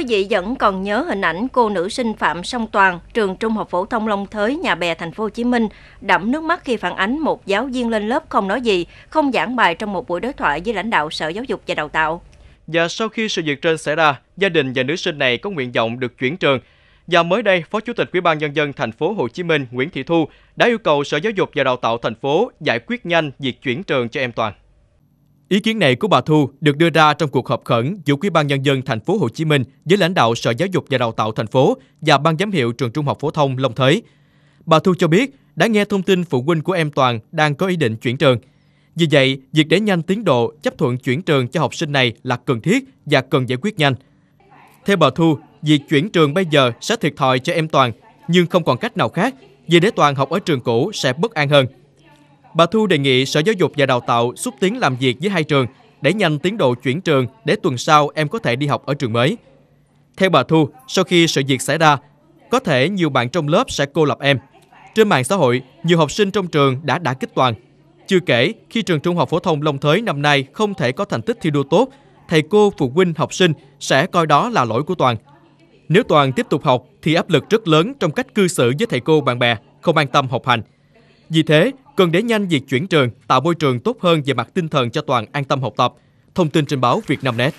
quý vị vẫn còn nhớ hình ảnh cô nữ sinh Phạm Song Toàn, trường Trung học phổ thông Long Thới, Nhà Bè, thành phố Hồ Chí Minh đẫm nước mắt khi phản ánh một giáo viên lên lớp không nói gì, không giảng bài trong một buổi đối thoại với lãnh đạo Sở Giáo dục và Đào tạo. Và sau khi sự việc trên xảy ra, gia đình và nữ sinh này có nguyện vọng được chuyển trường. Và mới đây, Phó Chủ tịch Ủy ban Nhân dân thành phố Hồ Chí Minh Nguyễn Thị Thu đã yêu cầu Sở Giáo dục và Đào tạo thành phố giải quyết nhanh việc chuyển trường cho em Toàn. Ý kiến này của bà Thu được đưa ra trong cuộc họp khẩn giữa Ủy ban Nhân dân thành phố Hồ Chí Minh với lãnh đạo Sở Giáo dục và Đào tạo thành phố và Ban giám hiệu trường Trung học phổ thông Long Thới. Bà Thu cho biết đã nghe thông tin phụ huynh của em Toàn đang có ý định chuyển trường. Vì vậy, việc đẩy nhanh tiến độ chấp thuận chuyển trường cho học sinh này là cần thiết và cần giải quyết nhanh. Theo bà Thu, việc chuyển trường bây giờ sẽ thiệt thòi cho em Toàn, nhưng không còn cách nào khác vì để Toàn học ở trường cũ sẽ bất an hơn. Bà Thu đề nghị Sở Giáo dục và Đào tạo xúc tiến làm việc với hai trường, đẩy nhanh tiến độ chuyển trường để tuần sau em có thể đi học ở trường mới. Theo bà Thu, sau khi sự việc xảy ra, có thể nhiều bạn trong lớp sẽ cô lập em. Trên mạng xã hội, nhiều học sinh trong trường đã đả kích Toàn. Chưa kể, khi trường Trung học phổ thông Long Thới năm nay không thể có thành tích thi đua tốt, thầy cô, phụ huynh, học sinh sẽ coi đó là lỗi của Toàn. Nếu Toàn tiếp tục học thì áp lực rất lớn trong cách cư xử với thầy cô, bạn bè, không an tâm học hành. Vì thế, cần đẩy nhanh việc chuyển trường, tạo môi trường tốt hơn về mặt tinh thần cho Toàn an tâm học tập. Thông tin trên báo Vietnamnet.